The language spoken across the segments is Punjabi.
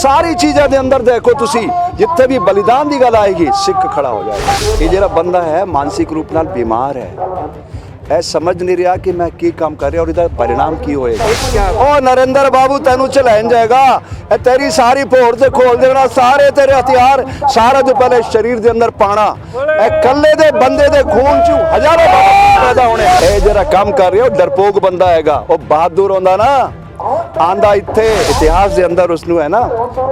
सारी चीज़ों के अंदर देखो तुसी जिथे भी बलिदान की गल आएगी सिख खड़ा हो जाएगा। ये जो बंदा है मानसिक रूप नाल बीमार है, ऐ समझ नहीं रहा कि मैं की काम कर रहा और इसका परिणाम की होएगा। ओ नरेंद्र बाबू तेनू चलाइन जाएगा, ए तेरी सारी भोर से खोल देना, सारे तेरे हथियार सारे तो पहले शरीर के अंदर पाना, ए कल्ले दे बंदे दे खून चू हजारों पैदा होने। ए जरा काम कर रहे हो डरपोक बंदा हैगा, वो बहादुर होंदा ना आंदा इत्थे इतिहास के अंदर उसनु है ना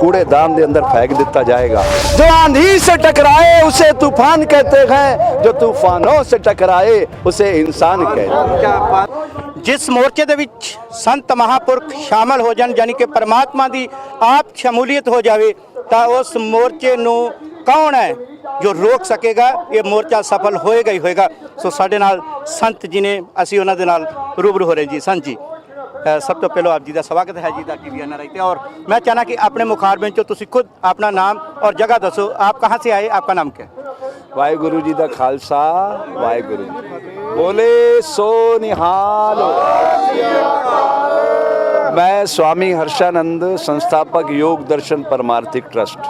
कूड़ेदान के अंदर फेंक दिता जाएगा। जो आंधी से टकराए उसे तूफान कहते हैं, जो तूफानों से टकराए उसे इंसान कहते हैं। जिस मोर्चे ਦੇ ਵਿੱਚ ਸੰਤ ਮਹਾਂਪੁਰਖ ਸ਼ਾਮਲ ਹੋ ਜਾਣ ਯਾਨੀ ਕਿ ਪਰਮਾਤਮਾ ਦੀ ਆਪ ਸ਼ਮੂਲੀਅਤ ਹੋ ਜਾਵੇ ਤਾਂ ਉਸ ਮੋਰਚੇ ਨੂੰ ਕੌਣ ਹੈ ਜੋ ਰੋਕ ਸਕੇਗਾ। ਇਹ ਮੋਰਚਾ ਸਫਲ ਹੋਏਗਾ ਹੀ ਹੋਏਗਾ। ਸੋ ਸਾਡੇ ਨਾਲ ਸੰਤ ਜੀ ਨੇ, ਅਸੀਂ ਉਹਨਾਂ ਦੇ ਨਾਲ ਰੂਬਰੂ ਹੋ ਰਹੇ ਜੀ। ਸੰਤ ਜੀ सब तो पहले आप जी का स्वागत है जी दा टीवी NRI पे। और मैं चाहना कि अपने मुखारबे चो तुसी खुद अपना नाम और जगह दसो, आप कहाँ से आए, आपका नाम क्या है? वाहिगुरु जी का खालसा वाहिगुरु जी बोले सो निहाल। मैं स्वामी हर्षानंद संस्थापक योग दर्शन परमार्थिक ट्रस्ट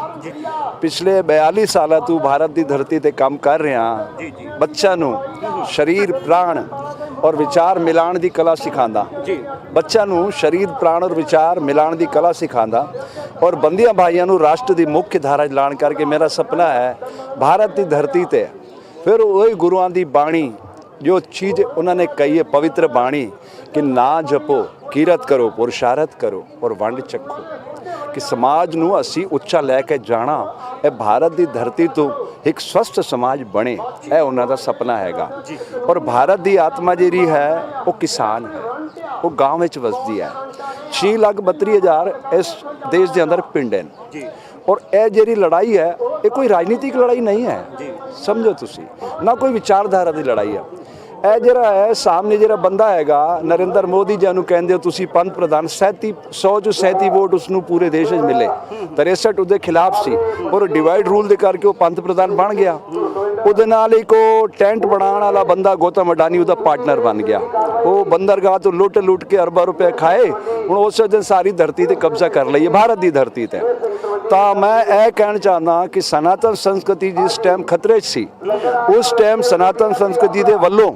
पिछले 42 साल तू भारत की धरती ते काम कर रहा। बच्चा नू शरीर प्राण और विचार मिलाण दी कला सिखांदा, बच्चा नू शरीर प्राण और विचार मिलाण दी कला सिखांदा और बंदियां भाइयों नू राष्ट्र दी मुख्य धारा लाण करके मेरा सपना है भारत की धरती ते फिर वही गुरुआं दी बाणी जो चीज़ उन्होंने कही है पवित्र बाणी कि ना जपो कीरत करो पुरुषारथ करो और वंड चखो, कि समाज नू असी उच्चा लैके जाना ये भारत की धरती तो एक स्वस्थ समाज बने, यह उन्हों का सपना हैगा। और भारत की आत्मा जी है वो किसान है, वो गाँव में वसदी है। 6,32,000 इस देश के अंदर पिंड हैं और यह जी लड़ाई है ये कोई राजनीतिक लड़ाई नहीं है, समझो तुसी ना कोई विचारधारा की लड़ाई है। ਇਹ ਜਿਹੜਾ ਹੈ ਸਾਹਮਣੇ ਜਿਹੜਾ ਬੰਦਾ ਹੈਗਾ ਨਰਿੰਦਰ ਮੋਦੀ ਜੀ ਨੂੰ ਕਹਿੰਦੇ ਹੋ ਤੁਸੀਂ ਪੰਤ ਪ੍ਰਧਾਨ 100 ਚੋਂ 37 ਵੋਟ ਉਸਨੂੰ ਪੂਰੇ ਦੇਸ਼ ਵਿੱਚ ਮਿਲੇ, 63 ਉਹਦੇ ਖਿਲਾਫ ਸੀ ਔਰ ਡਿਵਾਈਡ ਰੂਲ ਦੇ ਕਰਕੇ ਉਹ ਪੰਤ ਪ੍ਰਧਾਨ ਬਣ ਗਿਆ। ਉਹਦੇ ਨਾਲ ਇੱਕ ਉਹ ਟੈਂਟ ਬਣਾਉਣ ਵਾਲਾ ਬੰਦਾ ਗੌਤਮ ਅਡਾਨੀ ਉਹਦਾ ਪਾਰਟਨਰ ਬਣ ਗਿਆ। ਉਹ ਬੰਦਰਗਾਹ ਤੋਂ ਲੁੱਟ ਕੇ ਅਰਬਾਂ ਰੁਪਏ ਖਾਏ, ਹੁਣ ਉਸ ਦਿਨ ਸਾਰੀ ਧਰਤੀ ਤੇ ਕਬਜ਼ਾ ਕਰ ਲਈਏ ਭਾਰਤ ਦੀ ਧਰਤੀ ਤੇ। ਤਾਂ ਮੈਂ ਇਹ ਕਹਿਣਾ ਚਾਹੁੰਦਾ ਕਿ ਸਨਾਤਨ ਸੰਸਕ੍ਰਿਤੀ ਜਿਸ ਟਾਈਮ ਖਤਰੇ 'ਚ ਸੀ ਉਸ ਟਾਈਮ ਸਨਾਤਨ ਸੰਸਕ੍ਰਿਤੀ ਦੇ ਵੱਲੋਂ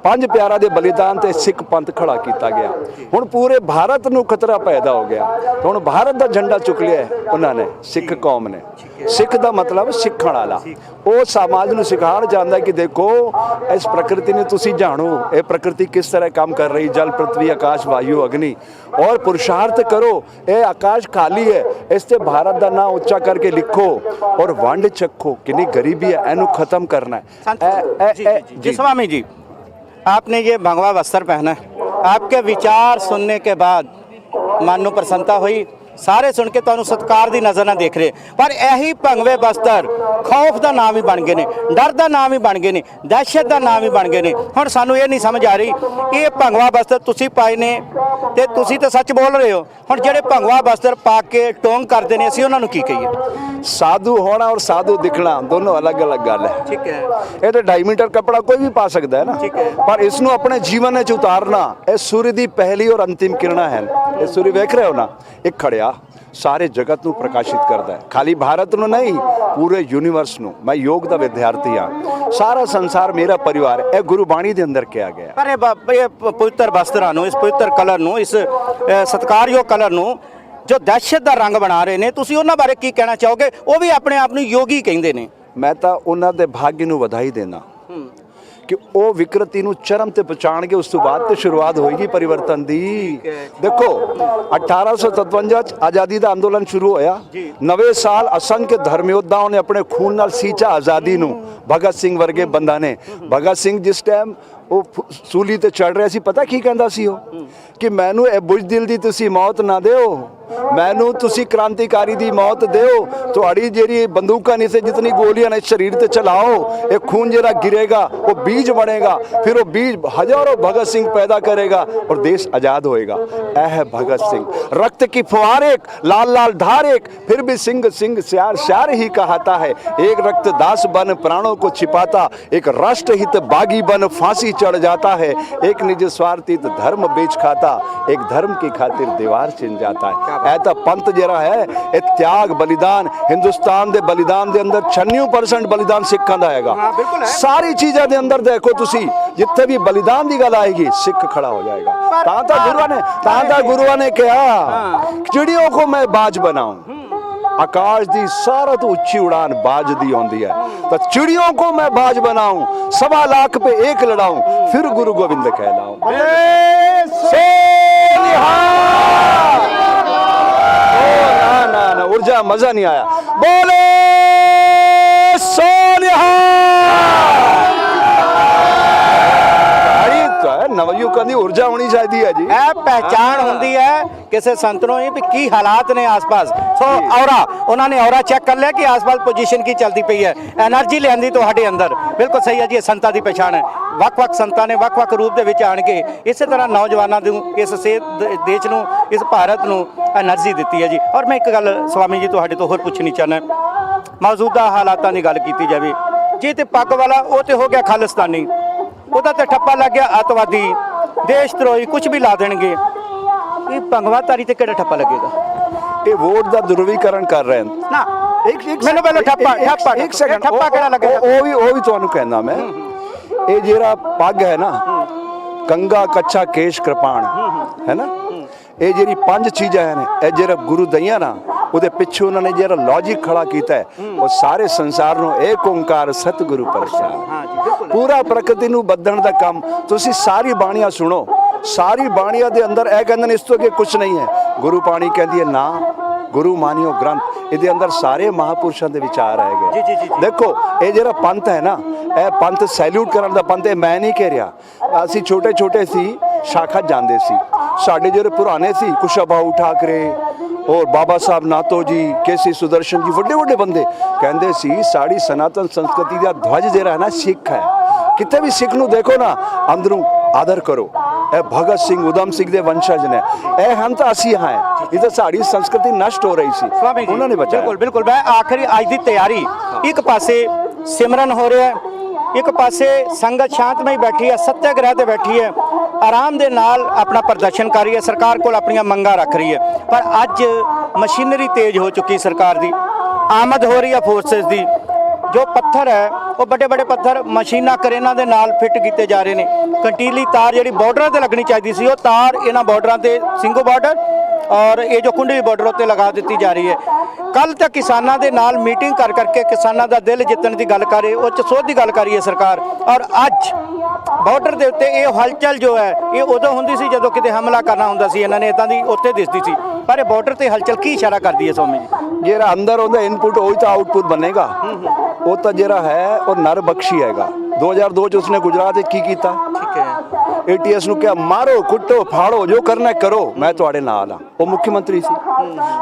5 ਪਿਆਰਾਂ ਦੇ ਬਲੀਦਾਨ ਤੇ ਸਿੱਖ ਪੰਥ ਖੜਾ ਕੀਤਾ ਗਿਆ। ਹੁਣ ਪੂਰੇ ਭਾਰਤ ਨੂੰ ਖਤਰਾ ਪੈਦਾ ਹੋ ਗਿਆ, ਹੁਣ ਭਾਰਤ ਦਾ ਝੰਡਾ ਚੁੱਕ ਲਿਆ ਉਹਨਾਂ ਨੇ, ਸਿੱਖ ਕੌਮ ਨੇ। ਸਿੱਖ ਦਾ ਮਤਲਬ ਸਿੱਖਣ ਵਾਲਾ, ਉਹ ਸਮਾਜ ਨੂੰ ਸਿਖਾਉਣ ਚਾਹੁੰਦਾ ਕਿ ਦੇਖੋ ਇਸ ਪ੍ਰਕਿਰਤੀ ਨੂੰ ਤੁਸੀਂ ਜਾਣੋ, ਇਹ ਪ੍ਰਕਿਰਤੀ ਕਿਸ ਤਰ੍ਹਾਂ ਕੰਮ ਕਰ ਰਹੀ, ਜਲ ਪ੍ਰithvi ਆਕਾਸ਼ ਵਾਯੂ ਅਗਨੀ और पुरुषार्थ करो, ये आकाश खाली है इस ते भारत का नाम उच्चा करके लिखो और वंड चखो। कितनी गरीबी है, इनू खत्म करना है। जी स्वामी जी, आपने ये भगवा वस्त्र पहना है, आपके विचार सुनने के बाद मन नूं प्रसन्नता हुई, सारे सुन के तुहानूं सत्कार दी नज़र ना देख रहे, पर यही भगवे वस्त्र खौफ का नाम ही बन गए ने, डर का नाम ही बन गए ने, दहशत का नाम ही बन गए ने। हुण सानूं ये नहीं समझ आ रही ये भगवा वस्त्र तुसीं पाए ने ते तुसीं तो सच बोल रहे हो, हुण जिहड़े भगवा वस्त्र पा के टोंग करते हैं असीं उन्हां नूं की कहीए? साधु होना और साधु दिखना दोनों अलग अलग गल है। ठीक है, ये तो 2.5 मीटर कपड़ा कोई भी पा सकता है ना, पर इसनों अपने जीवन में उतारना ये सूर्य की पहली और अंतिम किरणा है। ये सूर्य वेख रहे हो ना, एक खड़िया सारे जगत नूं प्रकाशित करता है, खाली भारत नूं नहीं पूरे यूनीवर्स नूं। मैं योग का विद्यार्थी हाँ, सारा संसार मेरा परिवार है, यह गुरुबाणी के अंदर किया गया। पर ये पवित्र वस्त्रां नूं, इस पवित्र कलर नूं, इस सत्कारयोग कलर नूं जो दहशत का रंग बना रहे हैं, तुसीं उन्हां बारे की कहना चाहोगे? वो भी अपने आप नूं योगी कहंदे ने। मैं तो उन्हां दे भाग्य नूं वधाई देना कि वो विकृति नूं चरम ते पहुंचाण के उस तो बाद तो शुरुआत होएगी परिवर्तन दी। देखो 1857 आज़ादी का अंदोलन शुरू होया, 90 साल असंख्य धर्म योद्धाओं ने अपने खून नाल सींचा आज़ादी नूं। भगत सिंह वर्गे बंदा ने, भगत सिंह जिस टाइम वो सूली ते चढ़ रहा सी, पता की कहंदा सी वो कि मैनू ए बुज़दिल दी तुसी मौत ना दिओ, मैनू तुसी क्रांतिकारी दी मौत दिओ, तुहाड़ी जेड़ी बंदूकां नहीं से जितनी गोलियां ने शरीर ते चलाओ, ये खून जरा गिरेगा वो बीज बनेगा, फिर वो बीज हजारों भगत सिंह पैदा करेगा और देश आज़ाद होएगा। ऐ है भगत सिंह, रक्त की फुहार एक, लाल लाल धार एक, फिर भी सिंह सिंह श्यार श्यार ही कहता है। एक रक्त दास बन प्राणों को छिपाता, एक राष्ट्रहित बागी बन फांसी चढ़ जाता है, एक निज स्वार्थित धर्म बेच खाता, एक धर्म की खातिर दीवार छिन जाता है। ਇਹ ਤਾਂ ਪੰਥ ਜਿਹੜਾ ਹੈ ਇਹ ਤਿਆਗ ਬਲੀਦਾਨ ਹਿੰਦੁਸਤਾਨ ਦੇ ਬਲੀਦਾਨ ਦੇ ਅੰਦਰ 96% ਬਲੀਦਾਨ ਸਿੱਖਾਂ ਦਾ ਹੈਗਾ। ਸਾਰੀ ਚੀਜ਼ਾਂ ਦੇ ਅੰਦਰ ਦੇਖੋ ਤੁਸੀਂ, ਜਿੱਥੇ ਵੀ ਬਲੀਦਾਨ ਦੀ ਗੱਲ ਆਏਗੀ ਸਿੱਖ ਖੜਾ ਹੋ ਜਾਏਗਾ। ਤਾਂ ਗੁਰੂਆਂ ਨੇ ਕਿਹਾ ਚਿੜੀਆਂ को मैं बाज बनाऊं, आकाश दी सारा तो ऊंची उड़ान बाज दी होती है, तो चिड़ियों को मैं बाज बनाऊं, 1.25 लाख पे एक लड़ाऊं, फिर गुरु गोविंद कहलाऊं। ना ऊर्जा मजा नहीं आया, बोले नवयुवकों की ऊर्जा होनी चाहिए है जी। पहचान होती है किसी संत नूं भी की हालात ने आस-पास। सो औरा उन्होंने औरा चेक कर लिया कि आस-पास पोजीशन की चलती पई है, एनर्जी लियांदी तुहाडे अंदर। बिल्कुल सही है जी, संतां दी पहचान है। ਵੱਖ-ਵੱਖ ਸੰਤਾਂ ਨੇ ਵੱਖ-ਵੱਖ ਰੂਪ ਦੇ ਵਿੱਚ ਆਣ ਕੇ ਇਸੇ ਤਰ੍ਹਾਂ ਨੌਜਵਾਨਾਂ ਨੂੰ ਇਸ ਦੇਸ਼ ਨੂੰ ਇਸ ਭਾਰਤ ਨੂੰ એનર્ਜੀ ਦਿੱਤੀ ਹੈ ਜੀ। ਔਰ ਮੈਂ ਇੱਕ ਗੱਲ ਸਵਾਮੀ ਜੀ ਤੁਹਾਡੇ ਤੋਂ ਹੋਰ ਪੁੱਛਣੀ ਚਾਹੁੰਦਾ, ਮੌਜੂਦਾ ਹਾਲਾਤਾਂ ਦੀ ਗੱਲ ਕੀਤੀ ਜਾਵੇ ਜੇ ਤੇ ਪੱਗ ਵਾਲਾ ਉਹ ਤੇ ਹੋ ਗਿਆ ਖਾਲਿਸਤਾਨੀ, ਉਹਦਾ ਤੇ ਠੱਪਾ ਲੱਗ ਗਿਆ ਅੱਤਵਾਦੀ, ਦੇਸ਼ ਧਰੋਹੀ, ਕੁਝ ਵੀ ਲਾ ਦੇਣਗੇ। ਇਹ ਭੰਗਵਾਧਾਰੀ ਤੇ ਕਿਹੜਾ ਠੱਪਾ ਲੱਗੇਗਾ? ਇਹ ਵੋਟ ਦਾ ਦੁਰਵੀਕਰਨ ਕਰ ਰਹੇ ਹਨ ਨਾ। ਮੈਨੂੰ ਪਹਿਲਾਂ ਠੱਪਾ ਇੱਕ ਸੈਕਿੰਡ ਠੱਪਾ ਕਿਹੜਾ ਲੱਗੇਗਾ? ਉਹ ਵੀ ਤੁਹਾਨੂੰ ਕਹਿੰਦਾ ਮੈਂ, ਇਹ ਜਿਹੜਾ ਪੱਗ ਹੈ ਨਾ, ਕੰਗਾ ਕੱਛਾ ਕੇਸ਼ ਕਿਰਪਾਨ ਹੈ ਨਾ, ਇਹ ਜਿਹੜੀ 5 ਚੀਜ਼ਾਂ ਹਨ, ਇਹ ਜਿਹੜਾ ਗੁਰੂ ਦਈਆਂ ਨਾ ਉਹਦੇ ਪਿੱਛੇ ਉਹਨਾਂ ਨੇ ਜਿਹੜਾ ਲੌਜਿਕ ਖੜਾ ਕੀਤਾ ਹੈ, ਉਹ ਸਾਰੇ ਸੰਸਾਰ ਨੂੰ ਏਕ ਓੰਕਾਰ ਸਤਿਗੁਰੂ ਪ੍ਰਸਾਦ, ਪੂਰਾ ਪ੍ਰਕਿਰਤੀ ਨੂੰ ਬੱਧਣ ਦਾ ਕੰਮ। ਤੁਸੀਂ ਸਾਰੀ ਬਾਣੀਆਂ ਸੁਣੋ, ਸਾਰੀ ਬਾਣੀਆਂ ਦੇ ਅੰਦਰ ਇਹ ਕਹਿੰਦੇ ਨੇ ਇਸ ਤੋਂ ਅੱਗੇ ਕੁਝ ਨਹੀਂ ਹੈ। ਗੁਰੂ ਬਾਣੀ ਕਹਿੰਦੀ ਹੈ ਨਾ ਗੁਰੂ ਮਾਨਿਓ ਗ੍ਰੰਥ, ਇਹਦੇ ਅੰਦਰ ਸਾਰੇ ਮਹਾਪੁਰਸ਼ਾਂ ਦੇ ਵਿਚਾਰ ਆਏ ਗਏ। ਦੇਖੋ ਇਹ ਜਿਹੜਾ ਪੰਥ ਹੈ ਨਾ, ਇਹ ਪੰਥ ਸੈਲੂਟ ਕਰਨ ਦਾ ਪੰਥ ਹੈ। ਮੈਂ ਨਹੀਂ ਕਹਿ ਰਿਹਾ, ਅਸੀਂ ਛੋਟੇ ਛੋਟੇ ਸੀ ਸ਼ਾਖਾ ਜਾਂਦੇ ਸੀ, ਸਾਡੇ ਜਿਹੜੇ ਪੁਰਾਣੇ ਸੀ ਕੁਸ਼ਾਭਾਊ ਠਾਕਰੇ और बाबा साहब नातो जी, केसी सुदर्शन जी, ਵੱਡੇ ਵੱਡੇ ਬੰਦੇ ਕਹਿੰਦੇ ਸੀ ਸਾਡੀ ਸਨਾਤਨ ਸੰਸਕ੍ਰਿਤੀ ਦਾ ਧਵਜ ਜਿਹੜਾ ਹੈ ਨਾ ਸਿੱਖ ਹੈ। ਕਿਤੇ ਵੀ ਸਿੱਖ ਨੂੰ ਦੇਖੋ ਨਾ ਅੰਦਰੋਂ ਆਦਰ ਕਰੋ। ਇਹ ਭਗਤ ਸਿੰਘ ਉਦਮ ਸਿੰਘ ਦੇ ਵੰਸ਼ਜ ਨੇ, ਇਹ ਹਨ ਤਾਂ ਅਸੀਂ ਹਾਂ। ਇਹ ਤਾਂ ਸਾਡੀ ਸੰਸਕ੍ਰਿਤੀ ਨਸ਼ਟ ਹੋ ਰਹੀ ਸੀ, ਉਹਨਾਂ ਨੇ ਬਚਾਇਆ। ਬਿਲਕੁਲ ਬਿਲकुल। ਮੈਂ ਆਖਰੀ ਅੱਜ ਦੀ ਤਿਆਰੀ, ਇੱਕ ਪਾਸੇ ਸਿਮਰਨ ਹੋ ਰਿਹਾ, ਇੱਕ ਪਾਸੇ ਸੰਗਤ ਸ਼ਾਂਤਮਈ ਬੈਠੀ ਹੈ, ਸੱਤਿਆਗ੍ਰਹਿ ਤੇ ਬੈਠੀ ਹੈ, ਆਰਾਮ ਦੇ ਨਾਲ ਆਪਣਾ ਪ੍ਰਦਰਸ਼ਨ ਕਰ ਰਹੀ ਹੈ, ਸਰਕਾਰ ਕੋਲ ਆਪਣੀਆਂ ਮੰਗਾਂ ਰੱਖ ਰਹੀ ਹੈ। ਪਰ ਅੱਜ ਮਸ਼ੀਨਰੀ ਤੇਜ਼ ਹੋ ਚੁੱਕੀ ਸਰਕਾਰ ਦੀ, ਆਮਦ ਹੋ ਰਹੀ ਹੈ ਫੋਰਸਸ ਦੀ। ਜੋ ਪੱਥਰ ਹੈ ਉਹ ਵੱਡੇ ਵੱਡੇ ਪੱਥਰ ਮਸ਼ੀਨਾਂ ਕਰੇਨਾਂ ਦੇ ਨਾਲ ਫਿੱਟ ਕੀਤੇ ਜਾ ਰਹੇ ਨੇ। ਕੰਟੀਲੀ ਤਾਰ ਜਿਹੜੀ ਬਾਰਡਰਾਂ ਤੇ ਲੱਗਣੀ ਚਾਹੀਦੀ ਸੀ, ਉਹ ਤਾਰ ਇਹਨਾਂ ਬਾਰਡਰਾਂ ਤੇ ਸਿੰਘੂ ਬਾਰਡਰ ਔਰ ਇਹ ਜੋ ਕੁੰਡਲੀ ਬਾਰਡਰ ਉੱਤੇ ਲਗਾ ਦਿੱਤੀ ਜਾ ਰਹੀ ਹੈ। ਕੱਲ ਤੱਕ ਕਿਸਾਨਾਂ ਦੇ ਨਾਲ ਮੀਟਿੰਗ ਕਰ ਕਰਕੇ ਕਿਸਾਨਾਂ ਦਾ ਦਿਲ ਜਿੱਤਣ ਦੀ ਗੱਲ ਕਰ ਰਹੀ, ਉਹ 'ਚ ਸੋਧ ਦੀ ਗੱਲ ਕਰ ਰਹੀ ਹੈ ਸਰਕਾਰ। ਔਰ ਅੱਜ ਬਾਰਡਰ ਦੇ ਉੱਤੇ ਇਹ ਹਲਚਲ ਜੋ ਹੈ ਇਹ ਉਦੋਂ ਹੁੰਦੀ ਸੀ ਜਦੋਂ ਕਿਤੇ ਹਮਲਾ ਕਰਨਾ ਹੁੰਦਾ ਸੀ, ਇਹਨਾਂ ਨੇ ਇੱਦਾਂ ਦੀ ਉੱਥੇ ਦਿਸਦੀ ਸੀ। ਪਰ ਇਹ ਬਾਰਡਰ ਤੇ ਹਲਚਲ ਕੀ ਇਸ਼ਾਰਾ ਕਰਦੀ ਹੈ ਸਵਾਮੀ ਜੀ? ਜਿਹੜਾ ਅੰਦਰ ਉਹਦਾ ਇਨਪੁਟ ਉਹੀ ਤਾਂ ਆਊਟਪੁੱਟ ਬਣੇਗਾ। ਉਹ ਤਾਂ ਜਿਹੜਾ ਹੈ ਉਹ ਨਰ ਬਖਸ਼ੀ ਹੈਗਾ। 2002 ਚ ਉਸਨੇ ਗੁਜਰਾਤ ਵਿੱਚ ਕੀ ਕੀਤਾ? ਠੀਕ ਹੈ, ATS ਨੂੰ ਕਿਹਾ ਮਾਰੋ ਕੁੱਟੋ ਫਾੜੋ ਜੋ ਕਰਨਾ ਕਰੋ, ਮੈਂ ਤੁਹਾਡੇ ਨਾਲ ਹਾਂ। ਉਹ ਮੁੱਖ ਮੰਤਰੀ ਸੀ।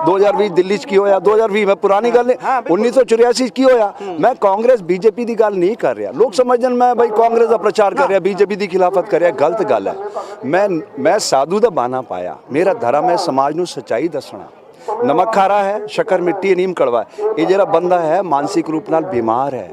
2020 ਦਿੱਲੀ 'ਚ ਕੀ ਹੋਇਆ? 2020 ਮੈਂ ਪੁਰਾਣੀ ਗੱਲ ਨਹੀਂ, 1984 'ਚ ਕੀ ਹੋਇਆ? ਮੈਂ ਕਾਂਗਰਸ BJP ਦੀ ਗੱਲ ਨਹੀਂ ਕਰ ਰਿਹਾ। ਲੋਕ ਸਮਝਣ ਮੈਂ ਭਾਈ ਕਾਂਗਰਸ ਦਾ ਪ੍ਰਚਾਰ ਕਰ ਰਿਹਾ, BJP ਦੀ ਖਿਲਾਫਤ ਕਰ ਰਿਹਾ, ਗਲਤ ਗੱਲ ਹੈ। ਮੈਂ ਸਾਧੂ ਦਾ ਬਾਣਾ ਪਾਇਆ, ਮੇਰਾ ਧਰਮ ਹੈ ਸਮਾਜ ਨੂੰ ਸੱਚਾਈ ਦੱਸਣਾ। ਨਮਕ ਖਾਰਾ ਹੈ, ਸ਼ੱਕਰ ਮਿੱਟੀ, ਨੀਮ ਕੜਵਾ। ਇਹ ਜਿਹੜਾ ਬੰਦਾ ਹੈ ਮਾਨਸਿਕ ਰੂਪ ਨਾਲ ਬਿਮਾਰ ਹੈ,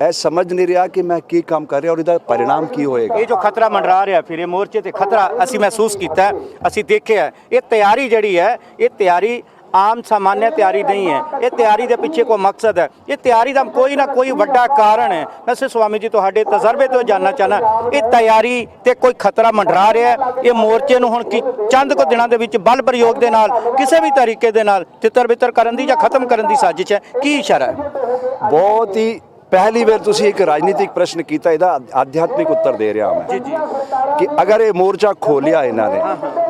ਇਹ ਸਮਝ ਨਹੀਂ ਰਿਹਾ ਕਿ ਮੈਂ ਕੀ ਕੰਮ ਕਰ ਰਿਹਾ ਔਰ ਇਹਦਾ ਪਰਿਣਾਮ ਕੀ ਹੋਏਗਾ। ਇਹ ਜੋ ਖਤਰਾ ਮੰਡਰਾ ਰਿਹਾ ਫਿਰ ਇਹ ਮੋਰਚੇ ਤੇ ਖਤਰਾ ਅਸੀਂ ਮਹਿਸੂਸ ਕੀਤਾ, ਅਸੀਂ ਦੇਖਿਆ। ਇਹ ਤਿਆਰੀ ਜਿਹੜੀ ਹੈ ਇਹ ਤਿਆਰੀ ਆਮ ਸਾਮਾन्य ਤਿਆਰੀ ਨਹੀਂ ਹੈ। ਇਹ ਤਿਆਰੀ ਦੇ ਪਿੱਛੇ ਕੋਈ ਮਕਸਦ ਹੈ। ਇਹ ਤਿਆਰੀ ਦਾ ਕੋਈ ਨਾ ਕੋਈ ਵੱਡਾ ਕਾਰਨ ਹੈ। ਮੈਂ ਸਵਾਮੀ ਜੀ ਤੁਹਾਡੇ ਤਜਰਬੇ ਤੋਂ ਜਾਨਣਾ ਚਾਹਨਾ, ਇਹ ਤਿਆਰੀ ਤੇ ਕੋਈ ਖਤਰਾ ਮੰਡਰਾ ਰਿਹਾ। ਇਹ ਮੋਰਚੇ ਨੂੰ ਹੁਣ ਕੀ ਚੰਦ ਕੁ ਦਿਨਾਂ ਦੇ ਵਿੱਚ ਬਲ ਪ੍ਰਯੋਗ ਦੇ ਨਾਲ ਕਿਸੇ ਵੀ ਤਰੀਕੇ ਦੇ ਨਾਲ ਤਿੱਤਰ ਬਿੱਤਰ ਕਰਨ ਦੀ ਜਾਂ ਖਤਮ ਕਰਨ ਦੀ ਸਾਜ਼ਿਸ਼ ਹੈ? ਕੀ ਇਸ਼ਾਰਾ ਹੈ? ਬਹੁਤ ਹੀ ਪਹਿਲੀ ਵਾਰ ਤੁਸੀਂ ਇੱਕ ਰਾਜਨੀਤਿਕ ਪ੍ਰਸ਼ਨ ਕੀਤਾ, ਇਹਦਾ ਆਧਿਆਤਮਿਕ ਉੱਤਰ ਦੇ ਰਿਹਾ ਮੈਂ ਜੀ ਕਿ ਅਗਰ ਇਹ ਮੋਰਚਾ ਖੋਲਿਆ ਇਹਨਾਂ ਨੇ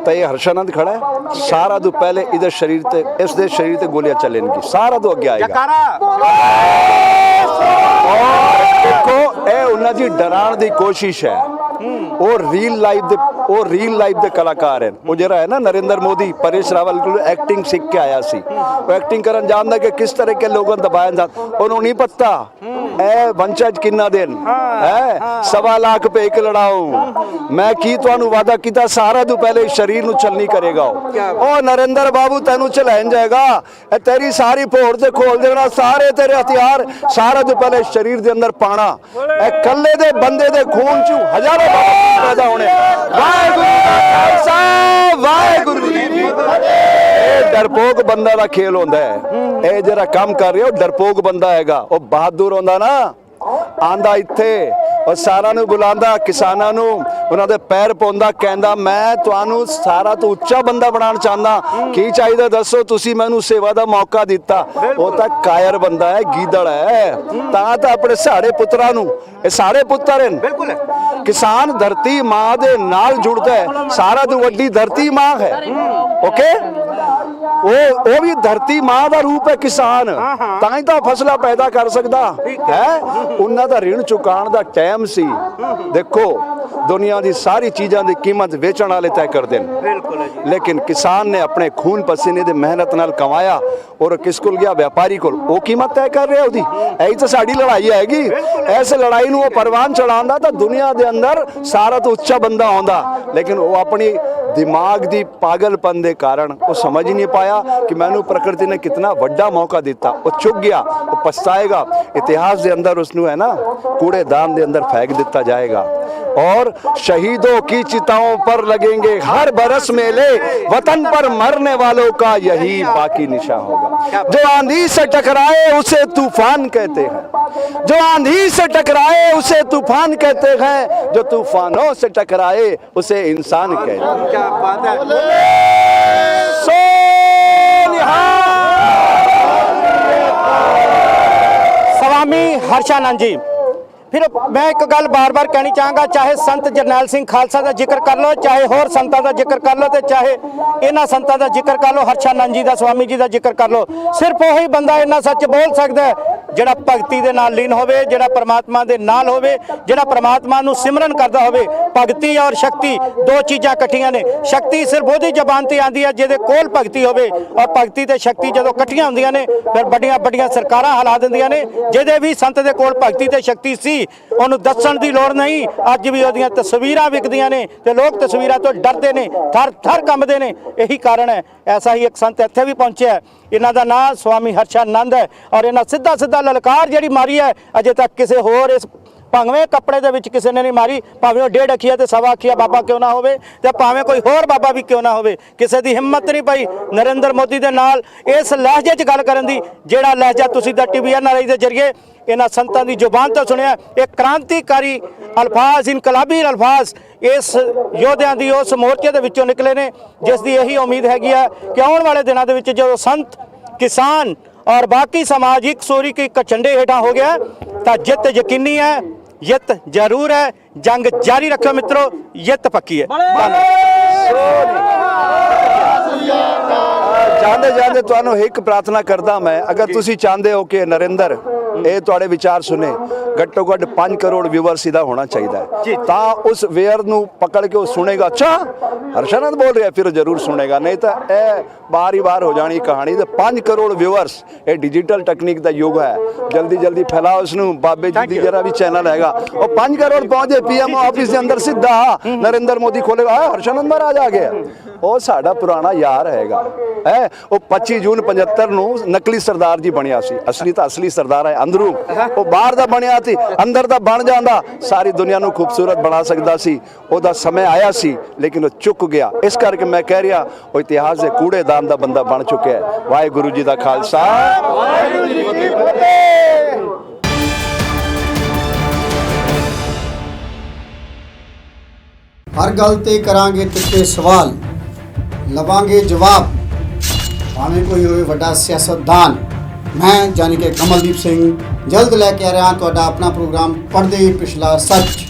ਤਾਂ ਇਹ ਹਰਸ਼ਾਨੰਦ ਖੜਾ ਹੈ। ਸਾਰਾ ਤੋਂ ਪਹਿਲੇ ਇਹਦੇ ਸਰੀਰ ਤੇ, ਇਸ ਦੇ ਸਰੀਰ ਤੇ ਗੋਲੀਆਂ ਚੱਲਣਗੀ, ਸਾਰਾ ਤੋਂ ਅੱਗੇ ਆਏਗਾ। ਦੇਖੋ ਇਹ ਉਹਨਾਂ ਦੀ ਡਰਾਉਣ ਦੀ ਕੋਸ਼ਿਸ਼ ਹੈ। ਉਹ ਰੀਲ ਲਾਈਫ ਦੇ ਕਲਾਕਾਰ ਹਨ। ਉਹ ਜਿਹੜਾ ਹੈ ਨਾ ਨਰਿੰਦਰ ਮੋਦੀ ਪਰੇਸ਼ ਰਾਵਲ ਕੋਲ ਐਕਟਿੰਗ ਸਿੱਖ ਕੇ ਆਇਆ ਸੀ। ਉਹ ਐਕਟਿੰਗ ਕਰਨ ਜਾਣਦਾ ਕਿ ਕਿਸ ਤਰ੍ਹਾਂ ਕੇ ਲੋਕਾਂ ਨੂੰ ਦਬਾਇਆ ਜਾਂਦਾ। ਉਹਨੂੰ ਨਹੀਂ ਪਤਾ ਇਹ ਵੰਸ਼ਜ ਕਿੰਨਾ ਦਿਨ ਹੈ। 1.25 ਲੱਖ पे एक ਲੜਾਉ। ਮੈਂ ਕੀ ਤੁਹਾਨੂੰ ਵਾਅਦਾ ਕੀਤਾ, ਸਾਰਾ ਤੋਂ ਪਹਿਲੇ ਸਰੀਰ ਨੂੰ ਚੱਲਣੀ ਕਰੇਗਾ। ਉਹ ਨਰਿੰਦਰ ਬਾਬੂ ਤੈਨੂੰ ਚਲਾਉਣ ਜਾਏਗਾ। ਇਹ ਤੇਰੀ ਸਾਰੀ ਭੋੜ ਤੇ ਖੋਲ ਦੇਣਾ, ਸਾਰੇ ਤੇਰੇ ਹਥਿਆਰ ਸਾਰਾ ਤੋਂ ਪਹਿਲੇ ਸਰੀਰ ਦੇ ਅੰਦਰ ਪਾਣਾ। ਇਹ ਕੱਲੇ ਦੇ ਬੰਦੇ ਦੇ ਖੂਨ ਚ ਹਜ਼ਾਰਾਂ ਪੈਦਾ ਹੋਣੇ। ਵਾਹਿਗੁਰੂ ਜੀ ਕਾ ਖਾਲਸਾ, ਵਾਹਿਗੁਰੂ ਜੀ ਕੀ ਫਤਿਹ। ਇਹ ਡਰਪੋਕ ਬੰਦਾ ਦਾ ਖੇਲ ਹੁੰਦਾ ਹੈ। ਇਹ ਜਿਹੜਾ ਕੰਮ ਕਰ ਰਿਹਾ ਉਹ ਡਰਪੋਕ ਬੰਦਾ ਹੈਗਾ। ਉਹ ਬਹਾਦਰ ਹੁੰਦਾ ਨਾ, ਆਂਦਾ ਇੱਥੇ ਉਹ ਸਾਰਿਆਂ ਨੂੰ ਬੁਲਾਉਂਦਾ, ਕਿਸਾਨਾਂ ਨੂੰ ਉਹਨਾਂ ਦੇ ਪੈਰ ਪਾਉਂਦਾ, ਕਹਿੰਦਾ ਮੈਂ ਤੁਹਾਨੂੰ ਸਾਰਾ ਤੋਂ ਉੱਚਾ ਬੰਦਾ ਬਣਾਉਣਾ ਚਾਹੁੰਦਾ, ਕੀ ਚਾਹੀਦਾ ਦੱਸੋ, ਤੁਸੀਂ ਮੈਨੂੰ ਸੇਵਾ ਦਾ ਮੌਕਾ ਦਿੱਤਾ। ਉਹ ਤਾਂ ਕਾਇਰ ਬੰਦਾ ਹੈ, ਗੀਦੜ ਹੈ। ਤਾਂ ਆਪਣੇ ਸਾਡੇ ਪੁੱਤਰਾਂ ਨੂੰ, ਇਹ ਸਾਡੇ ਪੁੱਤਰ ਹਨ। ਬਿਲਕੁਲ ਕਿਸਾਨ ਧਰਤੀ ਮਾਂ ਦੇ ਨਾਲ ਜੁੜਦਾ ਹੈ, ਸਾਰਾ ਤੋਂ ਵੱਡੀ ਧਰਤੀ ਮਾਂ ਹੈ। ਓਕੇ, ਉਹ ਵੀ ਧਰਤੀ ਮਾਂ ਦਾ ਰੂਪ ਹੈ ਕਿਸਾਨ, ਤਾਂ ਹੀ ਤਾਂ ਫਸਲਾਂ ਪੈਦਾ ਕਰ ਸਕਦਾ ਹੈ। ਉਹਨਾਂ ਦਾ ऋण ਚੁਕਾਉਣ ਦਾ ਟਾਈਮ ਸੀ। ਦੇਖੋ ਦੁਨੀਆ ਦੀ ਸਾਰੀ ਚੀਜ਼ਾਂ ਦੀ ਕੀਮਤ ਵੇਚਣ ਵਾਲੇ ਤੈਅ ਕਰਦੇ ਨੇ, ਲੇਕਿਨ ਕਿਸਾਨ ਨੇ ਆਪਣੇ ਖੂਨ ਪਸੀਨੇ ਦੀ ਮਿਹਨਤ ਨਾਲ ਕਮਾਇਆ ਔਰ ਕਿਸ ਕੋਲ ਗਿਆ? ਵਪਾਰੀ ਕੋਲ। ਉਹ ਕੀਮਤ ਤੈਅ ਕਰ ਰਿਹਾ ਉਹਦੀ। ਇਹੀ ਤਾਂ ਸਾਡੀ ਲੜਾਈ ਹੈਗੀ। ਇਸ ਲੜਾਈ ਨੂੰ ਉਹ ਪਰਵਾਨ ਚੜਾਉਂਦਾ ਤਾਂ ਦੁਨੀਆ ਦੇ ਅੰਦਰ ਸਾਰਾ ਤੋਂ ਉੱਚਾ ਬੰਦਾ ਆਉਂਦਾ, ਲੇਕਿਨ ਉਹ ਆਪਣੀ ਦਿਮਾਗ ਦੀ ਪਾਗਲਪਨ ਦੇ ਕਾਰਨ ਉਹ ਸਮਝ ਹੀ ਨਹੀਂ ਪਾਇਆ ਕਿ ਮੈਨੂੰ ਪ੍ਰਕਿਰਤੀ ਨੇ ਕਿਤਨਾ ਵੱਡਾ ਮੌਕਾ ਦਿੱਤਾ। ਉਹ ਚੁੱਕ ਗਿਆ, ਉਹ ਪਛਤਾਏਗਾ। ਇਤਿਹਾਸ ਦੇ ਅੰਦਰ ਉਸਨੂੰ ਹੈ ਨਾ ਕੂੜੇਦਾਨ ਦੇ ਅੰਦਰ फेंक ਦਿੱਤਾ ਜਾਏਗਾ। और शहीदों की चिताओं पर लगेंगे हर बरस मेले, वतन पर मरने वालों का यही बाकी निशा होगा। जो आंधी से टकराए उसे तूफान कहते हैं, जो आंधी से टकराए उसे तूफान कहते हैं, जो तूफानों से टकराए उसे इंसान कहते हैं। क्या बात है। स्वामी हर्षानंद जी, फिर मैं एक गल बार बार कहनी चाहांगा, चाहे संत जरनैल सिंह खालसा का जिक्र कर लो, चाहे होर संतां का जिक्र कर लो, तो चाहे इन्हां संतां का जिक्र कर लो, हर्षानंद जी का, स्वामी जी का जिक्र कर लो, सिर्फ वही बंदा इन्ना सच बोल सकता है ਜਿਹੜਾ ਭਗਤੀ ਦੇ ਨਾਲ ਲੀਨ ਹੋਵੇ, ਜਿਹੜਾ ਪਰਮਾਤਮਾ ਦੇ ਨਾਲ ਹੋਵੇ, ਜਿਹੜਾ ਪਰਮਾਤਮਾ ਨੂੰ ਸਿਮਰਨ ਕਰਦਾ ਹੋਵੇ। ਭਗਤੀ ਔਰ ਸ਼ਕਤੀ ਦੋ ਚੀਜ਼ਾਂ ਇਕੱਠੀਆਂ ਨੇ। ਸ਼ਕਤੀ ਸਿਰਫ ਉਹਦੀ ਜ਼ਬਾਨ ਤੇ ਆਉਂਦੀ ਹੈ ਜਿਹਦੇ ਕੋਲ ਭਗਤੀ ਹੋਵੇ, ਔਰ ਭਗਤੀ ਤੇ ਸ਼ਕਤੀ ਜਦੋਂ ਇਕੱਠੀਆਂ ਹੁੰਦੀਆਂ ਨੇ ਫਿਰ ਵੱਡੀਆਂ ਵੱਡੀਆਂ ਸਰਕਾਰਾਂ ਹਿਲਾ ਦਿੰਦੀਆਂ ਨੇ। ਜਿਹਦੇ ਵੀ ਸੰਤ ਦੇ ਕੋਲ ਭਗਤੀ ਤੇ ਸ਼ਕਤੀ ਸੀ ਉਹਨੂੰ ਦੱਸਣ ਦੀ ਲੋੜ ਨਹੀਂ। ਅੱਜ ਵੀ ਉਹਦੀਆਂ ਤਸਵੀਰਾਂ ਵਿਕਦੀਆਂ ਨੇ ਤੇ ਲੋਕ ਤਸਵੀਰਾਂ ਤੋਂ ਡਰਦੇ ਨੇ, ਥਰ ਥਰ ਕੰਬਦੇ ਨੇ। ਇਹੀ ਕਾਰਨ ਹੈ। ਐਸਾ ਹੀ ਇੱਕ ਸੰਤ ਇੱਥੇ ਵੀ ਪਹੁੰਚਿਆ, ਇਹਨਾਂ ਦਾ ਨਾਮ स्वामी हर्षानंद है, और इन्हें सीधा सीधा ललकार जी मारी है, अजे तक किसी होर इस भंगवें कपड़े दे विच किसी ने नहीं मारी। भावें वो 1.5 अखिया ते 1.25 अखिया बाबा क्यों ना होवे, ते भावें कोई होर बाबा भी क्यों ना होवे, किसी की हिम्मत नहीं पई नरेंद्र मोदी दे नाल इस लहजे च गल करन दी, जेड़ा लहजा तुसीं दा टीवी NRI दे जरिए इन्हां संतां दी जुबान तो सुनिया। एक क्रांतिकारी अल्फाज, इनकलाबी अल्फाज इस योद्धियां दी उस मोर्चे दे विचों निकले ने, जिस दी यही उम्मीद हैगी है कि आउण वाले दिनां दे विच जो संत, किसान और बाकी समाजिक सूरी की झंडे हेठां हो गया तो जित यकीनी है, जित जरूर है। जंग जारी रखो मित्रों, जित पक्की है। ਜਾਂਦੇ ਜਾਂਦੇ ਤੁਹਾਨੂੰ ਇੱਕ ਪ੍ਰਾਰਥਨਾ ਕਰਦਾ ਮੈਂ, ਅਗਰ ਤੁਸੀਂ ਚਾਹੁੰਦੇ ਹੋ ਕਿ ਨਰਿੰਦਰ ਇਹ ਤੁਹਾਡੇ ਵਿਚਾਰ ਸੁਣੇ, ਘੱਟੋ ਘੱਟ 5 ਕਰੋੜ ਵਿਊਅਰਸ ਇਹਦਾ ਹੋਣਾ ਚਾਹੀਦਾ ਹੈ, ਤਾਂ ਉਸ ਵੇਅਰ ਨੂੰ ਪਕੜ ਕੇ ਉਹ ਸੁਣੇਗਾ। ਅੱਛਾ ਹਰਸ਼ਾਨੰਦ ਬੋਲ ਰਿਹਾ, ਫਿਰ ਜ਼ਰੂਰ ਸੁਣੇਗਾ, ਨਹੀਂ ਤਾਂ ਇਹ ਬਾਰ ਹੀ ਬਾਰ ਹੋ ਜਾਣੀ ਕਹਾਣੀ। ਤੇ 5 ਕਰੋੜ ਵਿਊਅਰਸ, ਇਹ ਡਿਜੀਟਲ ਟੈਕਨੀਕ ਦਾ ਯੁੱਗ ਹੈ। ਜਲਦੀ ਜਲਦੀ ਫੈਲਾਓ ਇਸ ਨੂੰ। ਬਾਬੇ ਜੀ ਦੀ ਜਿਹੜਾ ਵੀ ਚੈਨਲ ਹੈਗਾ ਉਹ 5 ਕਰੋੜ ਪਹੁੰਚੇ। PM ਆਫਿਸ ਦੇ ਅੰਦਰ ਸਿੱਧਾ ਨਰਿੰਦਰ ਮੋਦੀ ਖੋਲੇਗਾ, ਹਰਸ਼ਾਨੰਦ ਮਹਾਰਾਜ ਆ ਗਿਆ। ਉਹ ਸਾਡਾ ਪੁਰਾਣਾ ਯਾਰ ਹੈਗਾ ਹੈ। ਉਹ 25 ਜੂਨ 75 ਨੂੰ ਨਕਲੀ ਸਰਦਾਰ ਜੀ ਬਣਿਆ ਸੀ, ਅਸਲੀ ਤਾਂ ਅਸਲੀ ਸਰਦਾਰ ਹੈ ਅੰਦਰੋਂ। ਉਹ ਬਾਹਰ ਦਾ ਬਣਿਆ ਸੀ, ਅੰਦਰ ਦਾ ਬਣ ਜਾਂਦਾ ਸਾਰੀ ਦੁਨੀਆ ਨੂੰ ਖੂਬਸੂਰਤ ਬਣਾ ਸਕਦਾ ਸੀ। ਉਹਦਾ ਸਮੇਂ ਆਇਆ ਸੀ ਲੇਕਿਨ ਉਹ ਚੁੱਕ ਗਿਆ। ਇਸ ਕਰਕੇ ਮੈਂ ਕਹਿ ਰਿਹਾ ਉਹ ਇਤਿਹਾਸ ਦੇ ਕੂੜੇਦਾਨ ਦਾ ਬੰਦਾ ਬਣ ਚੁੱਕਿਆ ਹੈ। ਵਾਹਿਗੁਰੂ ਜੀ ਦਾ ਖਾਲਸਾ, ਵਾਹਿਗੁਰੂ ਜੀ ਕੀ ਫਤਿਹ। हर गल ते करांगे तिखे सवाल, लवांगे जवाब, भावें कोई होवे वड्डा सियासतदान। मैं जानी कि कमलदीप सिंह जल्द लैके आ रहा तुहाडा अपना प्रोग्राम पढ़दे पिछला सच।